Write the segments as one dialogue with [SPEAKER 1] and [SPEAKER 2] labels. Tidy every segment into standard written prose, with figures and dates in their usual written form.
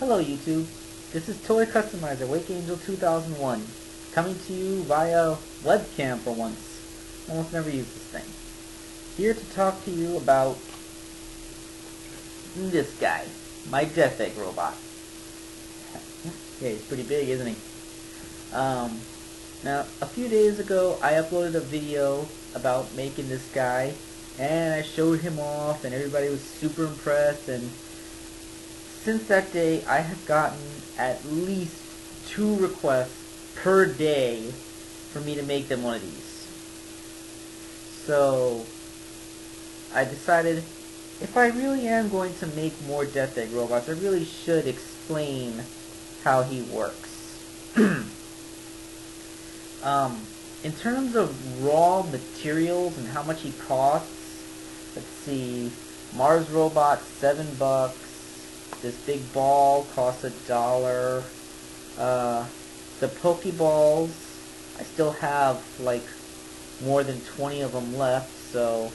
[SPEAKER 1] Hello YouTube, this is Toy Customizer Wake Angel 2001, coming to you via webcam for once. Almost never use this thing. Here to talk to you about this guy, my Death Egg robot. Yeah, he's pretty big, isn't he? Now, a few days ago I uploaded a video about making this guy, and I showed him off and everybody was super impressed, and since that day I have gotten at least 2 requests per day for me to make them one of these. So I decided if I really am going to make more Death Egg robots, I really should explain how he works. In terms of raw materials and how much he costs, let's see, Mars Robot, $7. This big ball costs $1. The Pokeballs, I still have like more than 20 of them left, so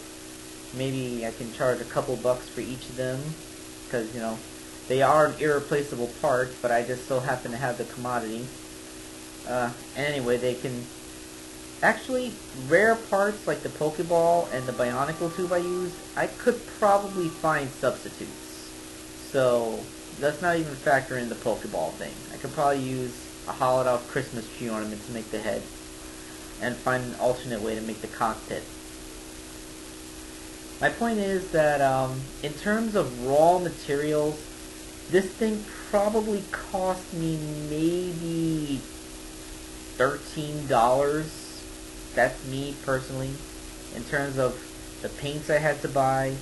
[SPEAKER 1] maybe I can charge a couple bucks for each of them, because, you know, they are an irreplaceable part, but I just so happen to have the commodity. And anyway, they can... Actually, rare parts like the Pokeball and the Bionicle tube I used, I could probably find substitutes. So, let's not even factor in the Pokeball thing. I could probably use a hollowed out Christmas tree ornament to make the head, and find an alternate way to make the cockpit. My point is that in terms of raw materials, this thing probably cost me maybe $13. That's me personally. In terms of the paints I had to buy,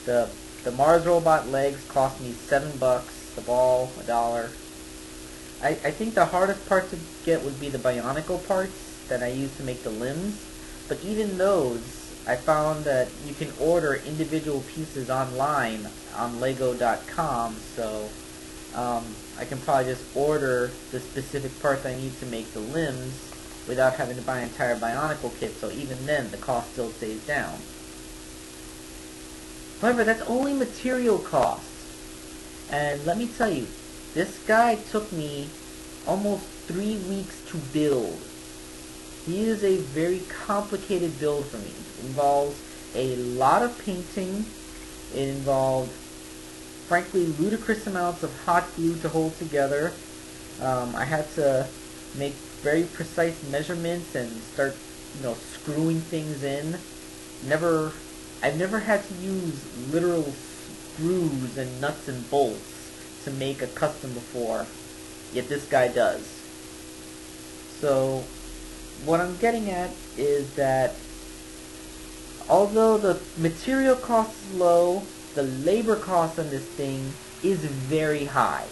[SPEAKER 1] the Mars Robot legs cost me $7, the ball $1. I think the hardest part to get would be the Bionicle parts that I use to make the limbs, but even those, I found that you can order individual pieces online on Lego.com, so I can probably just order the specific parts I need to make the limbs without having to buy an entire Bionicle kit, so even then the cost still stays down. However, that's only material cost. And let me tell you, this guy took me almost 3 weeks to build. He is a very complicated build for me. It involves a lot of painting. It involved, frankly, ludicrous amounts of hot glue to hold together. I had to make very precise measurements and start, screwing things in. I've never had to use literal screws and nuts and bolts to make a custom before, yet this guy does. So, what I'm getting at is that although the material cost is low, the labor cost on this thing is very high.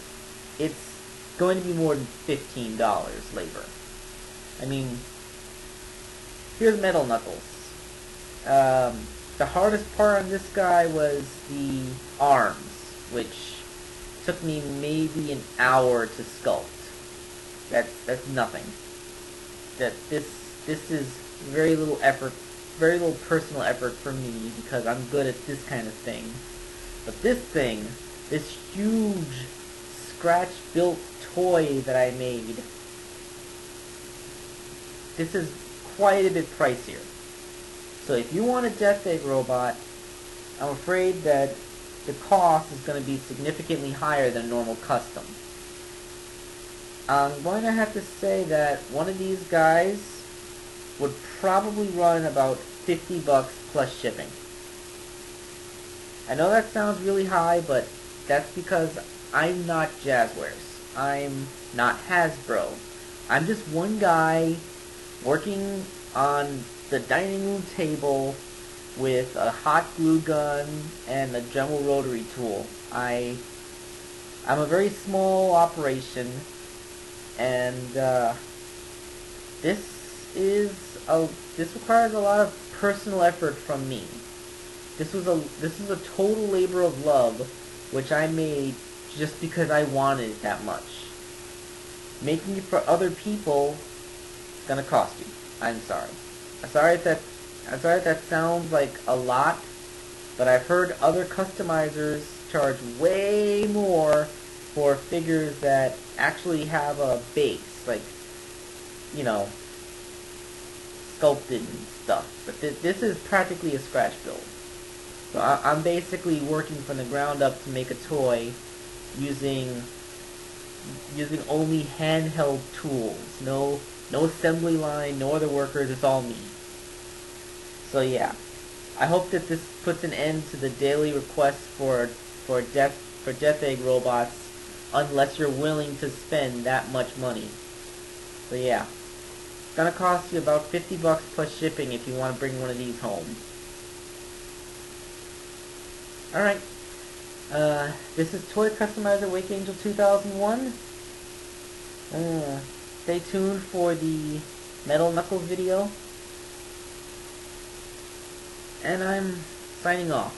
[SPEAKER 1] It's going to be more than $15 labor. I mean, here's Metal Knuckles. The hardest part on this guy was the arms, which took me maybe an hour to sculpt. That's nothing. This is very little effort, very little personal effort for me, because I'm good at this kind of thing. But this thing, this huge scratch-built toy that I made, this is quite a bit pricier. So if you want a Death Egg robot, I'm afraid that the cost is going to be significantly higher than normal custom. I'm going to have to say that one of these guys would probably run about $50 plus shipping. I know that sounds really high, but that's because I'm not Jazzwares. I'm not Hasbro. I'm just one guy working on the dining room table with a hot glue gun and a Dremel rotary tool. I'm a very small operation, and this requires a lot of personal effort from me. This is a total labor of love, which I made just because I wanted it that much. Making it for other people is gonna cost you. I'm sorry. I'm sorry if that sounds like a lot, but I've heard other customizers charge way more for figures that actually have a base, like, you know, sculpted and stuff. But this is practically a scratch build. So I'm basically working from the ground up to make a toy using only handheld tools. No assembly line, no other workers, it's all me. So yeah. I hope that this puts an end to the daily requests for Death Egg robots, unless you're willing to spend that much money. So yeah. It's gonna cost you about $50 plus shipping if you want to bring one of these home. Alright. This is Toy Customizer Wake Angel 2001. Stay tuned for the Metal Knuckles video. And I'm signing off.